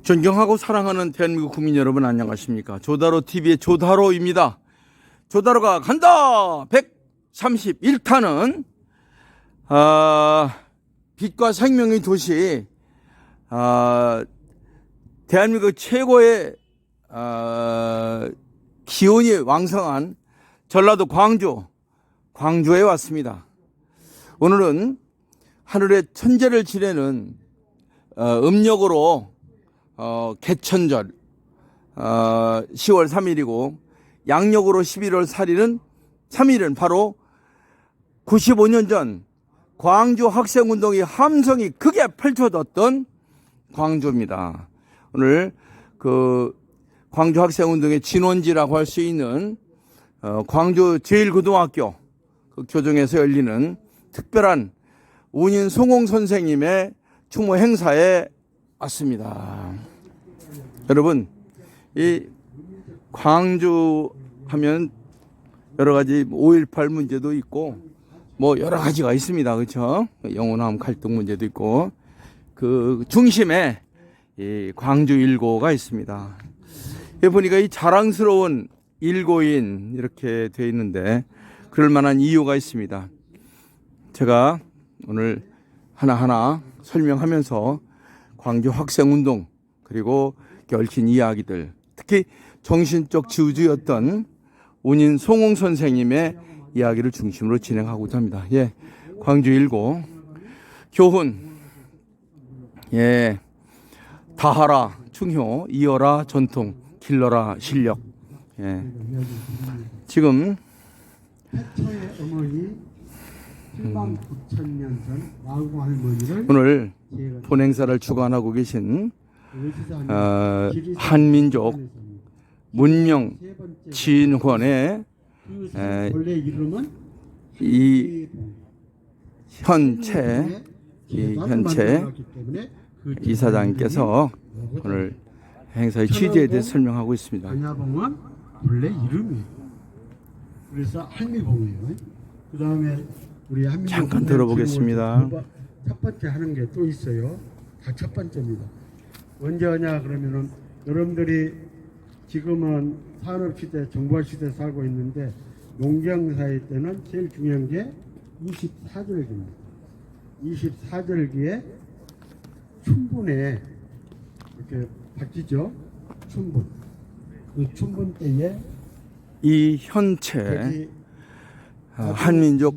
존경하고 사랑하는 대한민국 국민 여러분, 안녕하십니까? 조다로 TV의 조다로입니다. 조다로가 간다. 131탄은 빛과 생명의 도시, 대한민국 최고의 기온이 왕성한 전라도 광주에 왔습니다. 오늘은 하늘의 천재를 지내는 음력으로 개천절 10월 3일이고 양력으로 11월 3일은 바로 95년 전 광주 학생운동의 함성이 크게 펼쳐졌던 광주입니다. 오늘 그 광주 학생운동의 진원지라고 할 수 있는 광주 제1고등학교 그 교정에서 열리는 특별한 운인 송홍 선생님의 추모 행사에 왔습니다. 여러분, 이 광주 하면 여러 가지 5.18 문제도 있고 뭐 여러 가지가 있습니다. 그렇죠? 영호남 갈등 문제도 있고 그 중심에 이 광주 일고가 있습니다. 여기 보니까 이 자랑스러운 일고인 이렇게 되어 있는데 그럴 만한 이유가 있습니다. 제가 오늘 하나하나 설명하면서 광주 학생운동 그리고 얽힌 이야기들, 특히 정신적 지주였던 운인 송홍 선생님의 이야기를 중심으로 진행하고자 합니다. 예, 광주 일고 교훈, 예, 다하라 충효, 이어라 전통, 길러라 실력. 예, 지금 태초의 어머니 7만 9천 년 전 왕후 할머니를 오늘 본행사를 주관하고 계신 한민족 문명 진원의 원래 이름은 이 현채 이사장님께서 오늘 행사의 취지에 대해 설명하고 있습니다. 안야봉은 원래 이름이에요. 그래서 할미봉이에요. 그 다음에 우리 한민족 잠깐 들어보겠습니다. 첫 번째 하는 게 또 있어요. 다 첫 번째입니다. 언제 하냐 그러면은 여러분들이 지금은 산업시대, 정보시대 살고 있는데 농경사회 때는 제일 중요한 게 24절기입니다. 24절기에 춘분에 이렇게 바뀌죠. 춘분. 그 춘분 때에 이 현채 한민족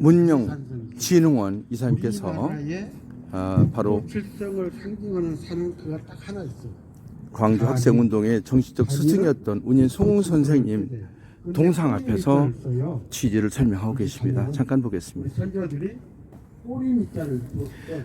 문명진흥원 이사님께서 바로 필성을 상징하는 산크가 딱 하나 있어요. 광주 학생운동의 정신적 스승이었던 운인 송홍 선생님 동상 앞에서 취지를 설명하고 계십니다. 잠깐 보겠습니다.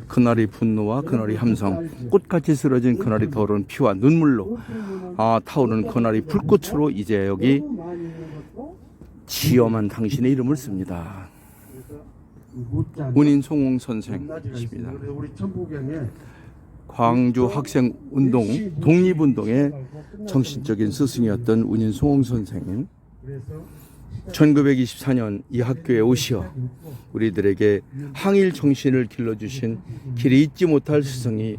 그날이 분노와 그날이 함성, 꽃같이 쓰러진 그날이 더러운 피와 눈물로 타오르는 그날이 불꽃으로 이제 여기 지엄한 당신의 이름을 씁니다. 운인 송홍 선생이십니다. 광주 학생운동, 독립운동의 정신적인 스승이었던 운인 송홍 선생님. 1924년 이 학교에 오시어 우리들에게 항일 정신을 길러주신 길이 잊지 못할 스승이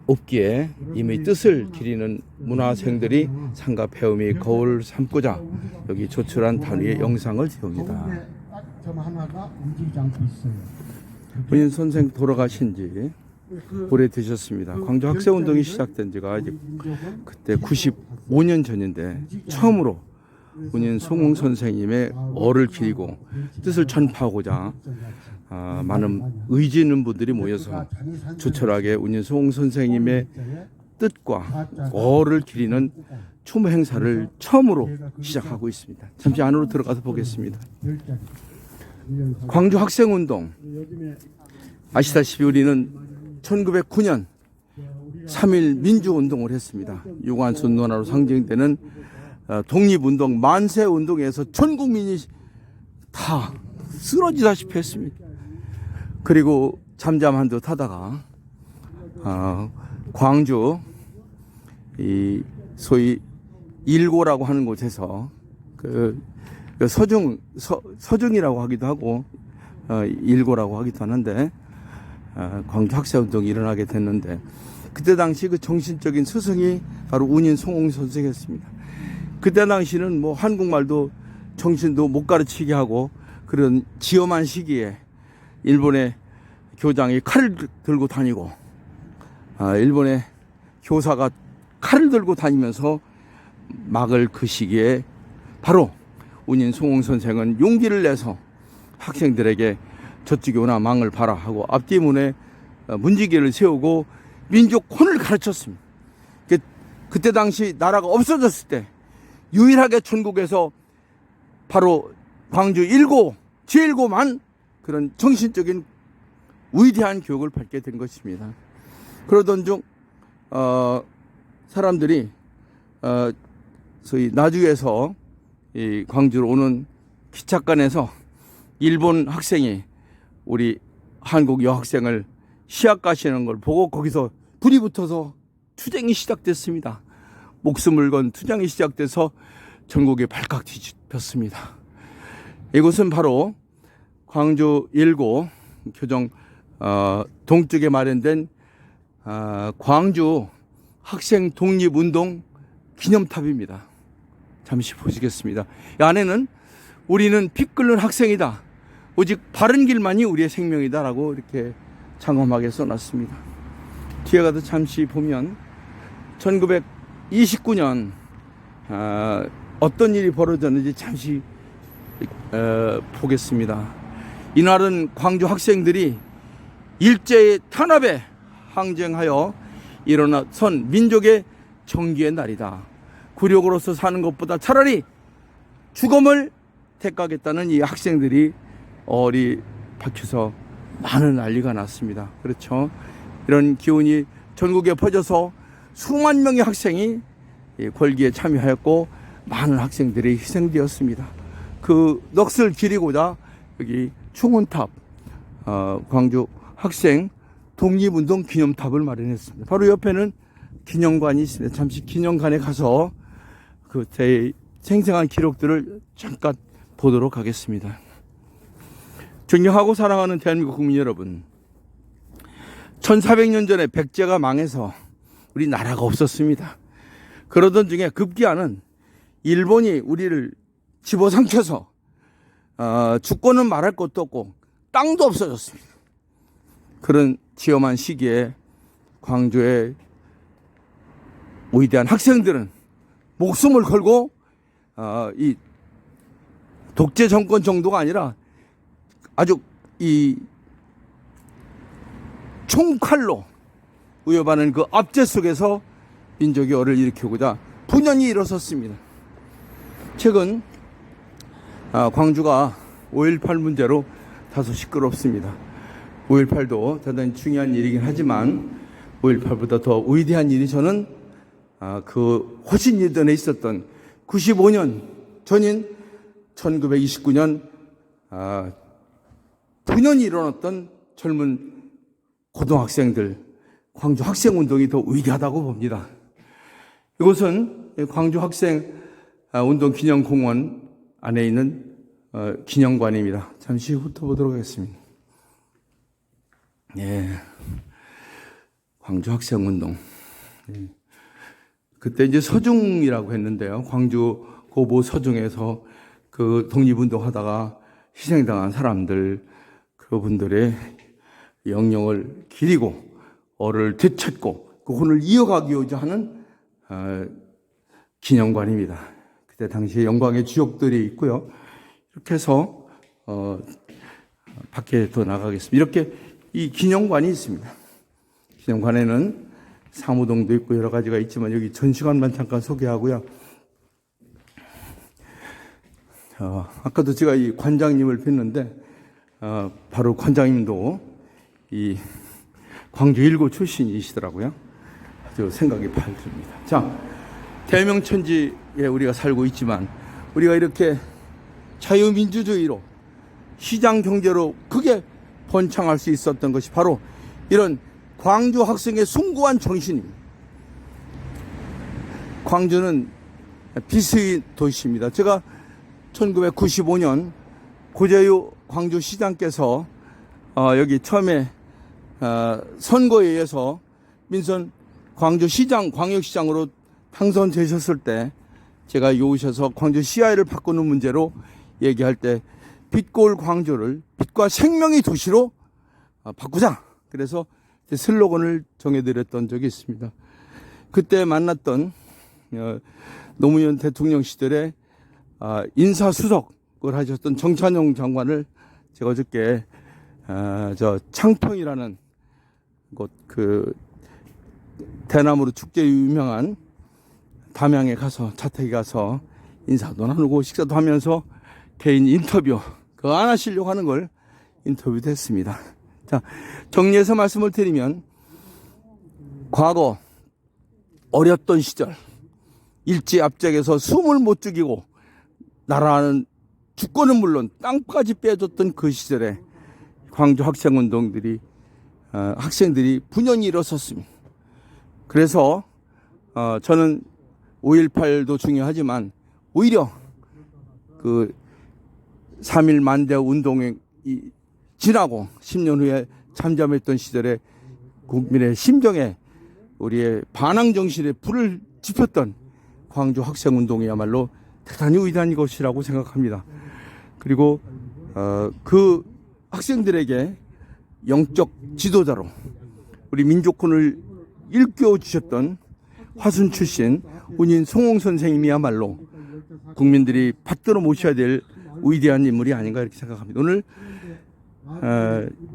없기에 이미 뜻을 기리는 문화생들이 상가 배움이 거울 삼고자 여기 조촐한 단위의 영상을 세웁니다. 운인 선생 돌아가신 지 오래되셨습니다. 광주 학생운동이 시작된 지가 이제 그때 95년 전인데 처음으로 운인 송홍 선생님의 얼을 기리고 뜻을 전파하고자 많은 의지 있는 분들이 모여서 조촐하게 운인 송홍 선생님의 뜻과 얼을 기리는 추모 행사를 처음으로 시작하고 있습니다. 잠시 안으로 들어가서 보겠습니다. 광주 학생운동, 아시다시피 우리는 1909년 3.1 민주운동을 했습니다. 유관순 논화로 상징되는 독립운동, 만세운동에서 전 국민이 다 쓰러지다시피 했습니다. 그리고 잠잠한 듯 하다가 광주 이 소위 일고라고 하는 곳에서 그 서중이라고 하기도 하고 일고라고 하기도 하는데 광주 학생운동이 일어나게 됐는데 그때 당시 그 정신적인 스승이 바로 운인 송홍 선생이었습니다. 그때 당시는 뭐 한국말도 정신도 못 가르치게 하고 그런 지엄한 시기에 일본의 교장이 칼을 들고 다니고 일본의 교사가 칼을 들고 다니면서 막을 그 시기에 바로 운인 송홍 선생은 용기를 내서 학생들에게 저쪽에 오나 망을 봐라 하고 앞뒤 문에 문지기를 세우고 민족혼을 가르쳤습니다. 그때 당시 나라가 없어졌을 때 유일하게 전국에서 바로 광주 제1고만 그런 정신적인 위대한 교육을 받게 된 것입니다. 그러던 중 사람들이 소위 나주에서 이 광주로 오는 기찻간에서 일본 학생이 우리 한국 여학생을 시합가시는 걸 보고 거기서 불이 붙어서 투쟁이 시작됐습니다. 목숨을 건 투쟁이 시작돼서 전국에 발칵 뒤집혔습니다. 이곳은 바로 광주 1고 교정 동쪽에 마련된 광주 학생 독립운동 기념탑입니다. 잠시 보시겠습니다. 이 안에는 우리는 피 끓는 학생이다. 오직 바른 길만이 우리의 생명이다라고 이렇게 장엄하게 써놨습니다. 뒤에 가서 잠시 보면 1929년 어떤 일이 벌어졌는지 잠시 보겠습니다. 이날은 광주 학생들이 일제의 탄압에 항쟁하여 일어나선 민족의 정기의 날이다. 굴욕으로서 사는 것보다 차라리 죽음을 택하겠다는 이 학생들이 얼이 박혀서 많은 난리가 났습니다. 그렇죠. 이런 기운이 전국에 퍼져서 수만 명의 학생이 골기에 참여하였고 많은 학생들이 희생되었습니다. 그 넋을 기리고자 여기 충원탑 광주 학생 독립운동 기념탑을 마련했습니다. 바로 옆에는 기념관이 있습니다. 잠시 기념관에 가서 그 생생한 기록들을 잠깐 보도록 하겠습니다. 존경하고 사랑하는 대한민국 국민 여러분, 1400년 전에 백제가 망해서 우리 나라가 없었습니다. 그러던 중에 급기야는 일본이 우리를 집어삼켜서 주권은 말할 것도 없고 땅도 없어졌습니다. 그런 지엄한 시기에 광주의 위대한 학생들은 목숨을 걸고 이 독재 정권 정도가 아니라 아주 이 총칼로 위협하는 그 압제 속에서 민족의 얼을 일으키고자 분연히 일어섰습니다. 최근 광주가 5.18 문제로 다소 시끄럽습니다. 5.18도 대단히 중요한 일이긴 하지만 5.18보다 더 위대한 일이 저는 그 훨씬 예전에 있었던 95년 전인 1929년 분연히 일어났던 젊은 고등학생들 광주 학생운동이 더 위대하다고 봅니다. 이곳은 광주 학생운동기념공원 안에 있는 기념관입니다. 잠시 훑어보도록 하겠습니다. 예, 광주 학생운동. 그때 이제 서중이라고 했는데요. 광주 고보 서중에서 그 독립운동 하다가 희생당한 사람들, 그분들의 영령을 기리고 얼을 되찾고 그 혼을 이어가기위해서 하는 기념관입니다. 그때 당시에 영광의 주역들이 있고요. 이렇게 해서 밖에 더 나가겠습니다. 이렇게 이 기념관이 있습니다. 기념관에는 사무동도 있고 여러 가지가 있지만 여기 전시관만 잠깐 소개하고요. 아까도 제가 이 관장님을 뵀는데 바로 관장님도 이 광주 1고 출신이시더라고요. 아주 생각이 밝습니다. 자, 대명천지에 우리가 살고 있지만 우리가 이렇게 자유민주주의로 시장 경제로 크게 번창할 수 있었던 것이 바로 이런 광주 학생의 숭고한 정신입니다. 광주는 비스의 도시입니다. 제가 1995년 고재유 광주시장께서 여기 처음에 선거에 의해서 민선 광주시장, 광역시장으로 당선되셨을 때 제가 여기 오셔서 광주 CI를 바꾸는 문제로 얘기할 때 빛골 광주를 빛과 생명의 도시로 바꾸자. 그래서 슬로건을 정해드렸던 적이 있습니다. 그때 만났던 노무현 대통령 시절에 인사수석을 하셨던 정찬용 장관을 제가 어저께 저 창평이라는 곳, 그 대나무로 축제 유명한 담양에 가서, 자택에 가서 인사도 나누고 식사도 하면서 개인 인터뷰 그거 안 하시려고 하는 걸 인터뷰도 했습니다. 자, 정리해서 말씀을 드리면 과거 어렸던 시절 일제 압제에서 숨을 못 죽이고 나라는 주권은 물론 땅까지 빼줬던 그 시절에 광주 학생운동들이 학생들이 분연히 일어섰습니다. 그래서 저는 5.18도 중요하지만 오히려 그 3.1 만대 운동이 지나고 10년 후에 잠잠했던 시절에 국민의 심정에 우리의 반항 정신에 불을 지폈던 광주 학생운동이야말로 대단히 위대한 것이라고 생각합니다. 그리고 그 학생들에게 영적 지도자로 우리 민족군을 일깨워 주셨던 화순 출신 운인 송홍 선생님이야말로 국민들이 받들어 모셔야 될 위대한 인물이 아닌가 이렇게 생각합니다. 오늘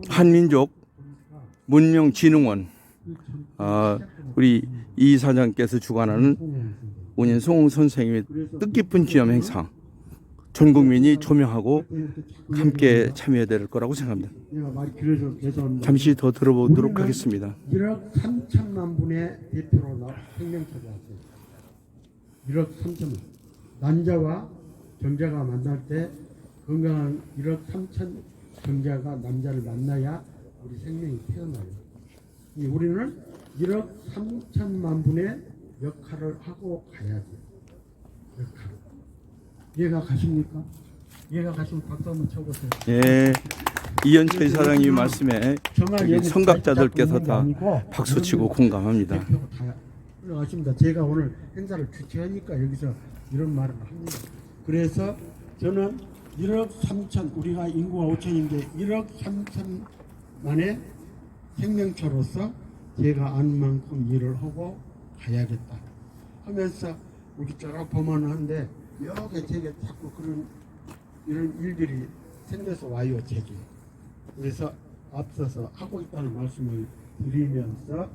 한민족 문명진흥원 우리 이 사장께서 주관하는 운인 송홍 선생님의 뜻깊은 기념 행사 전 국민이 조명하고 함께 참여해야 될 거라고 생각합니다. 잠시 더 들어보도록 하겠습니다. 1억 3천만 분의 대표로 생명처를 왔어요. 1억 3천만. 남자와 정자가 만날 때 건강한 1억 3천 정자가 남자를 만나야 우리 생명이 태어나요. 우리는 1억 3천만 분의 역할을 하고 가야 돼요. 역할. 이해가 가십니까? 이해가 가시면 박수 한번 쳐보세요. 예, 이현철 사장님 말씀에 성각자들께서 다 박수치고 공감합니다. 올라가십니다. 제가 오늘 행사를 주최하니까 여기서 이런 말을 합니다. 그래서 저는 1억 3천, 우리가 인구가 5천인데 1억 3천만의 생명체로서 제가 아는 만큼 일을 하고 가야겠다 하면서 우리 쭉 보면 하는데 여기 제게 자꾸 그런 이런 일들이 생겨서 와요, 제게. 그래서 앞서서 하고 있다는 말씀을 드리면서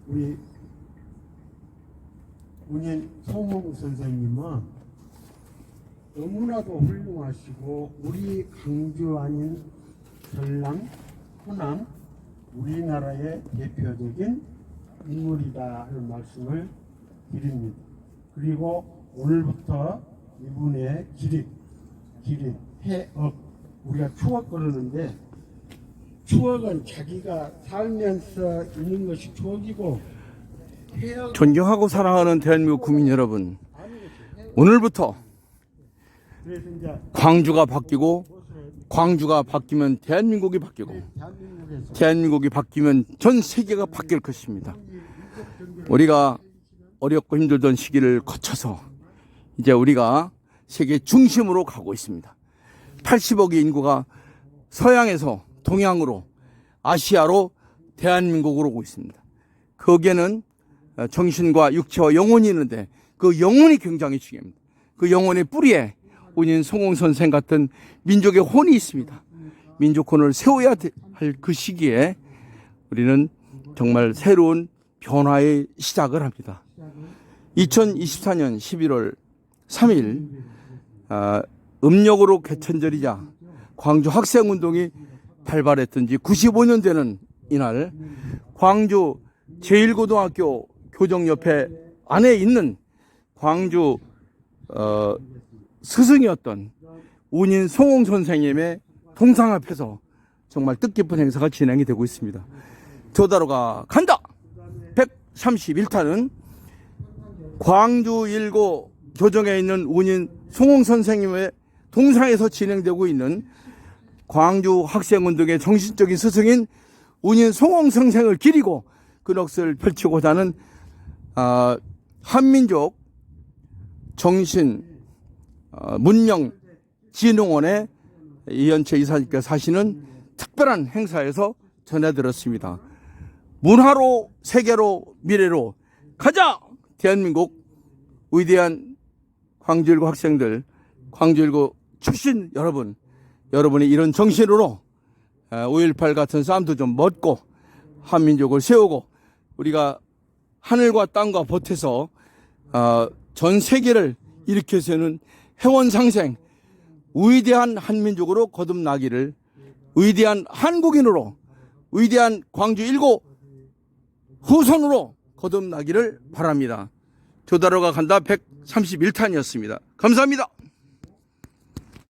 우리 운인 송홍 선생님은 너무나도 훌륭하시고 우리 강주 아닌 전남, 호남 우리나라의 대표적인 인물이다 하는 말씀을 드립니다. 그리고 오늘부터 이분의 기립, 해업, 우리가 추억 그러는데 추억은 자기가 살면서 있는 것이 추억이고 존경하고 사랑하는 대한민국 국민 여러분, 오늘부터 광주가 바뀌고 광주가 바뀌면 대한민국이 바뀌고 대한민국이 바뀌면 전 세계가 바뀔 것입니다. 우리가 어렵고 힘들던 시기를 거쳐서 이제 우리가 세계 중심으로 가고 있습니다. 80억의 인구가 서양에서 동양으로 아시아로 대한민국으로 오고 있습니다. 거기에는 정신과 육체와 영혼이 있는데 그 영혼이 굉장히 중요합니다. 그 영혼의 뿌리에 운인 송홍 선생 같은 민족의 혼이 있습니다. 민족혼을 세워야 할 그 시기에 우리는 정말 새로운 변화의 시작을 합니다. 2024년 11월 3일 음력으로 개천절이자 광주 학생운동이 발발했던 지 95년 되는 이날 광주 제1고등학교 교정협회 안에 있는 광주 스승이었던 운인 송홍 선생님의 동상 앞에서 정말 뜻깊은 행사가 진행이 되고 있습니다. 조다로가 간다! 131타는 광주 1고 교정에 있는 운인 송홍 선생님의 동상에서 진행되고 있는 광주 학생운동의 정신적인 스승인 운인 송홍 선생을 기리고 그 넋을 펼치고자 하는 한민족 정신 문명 진흥원의 이현채 이사님께서 하시는 특별한 행사에서 전해들었습니다. 문화로 세계로 미래로 가자! 대한민국 위대한 광주19 학생들, 광주19 출신 여러분, 여러분이 이런 정신으로 5.18 같은 싸움도 좀 멎고 한민족을 세우고 우리가 하늘과 땅과 보태서 전 세계를 일으켜 세우는 해원상생 위대한 한민족으로 거듭나기를, 위대한 한국인으로, 위대한 광주19 후손으로 거듭나기를 바랍니다. 조다로가 간다 131탄이었습니다. 감사합니다.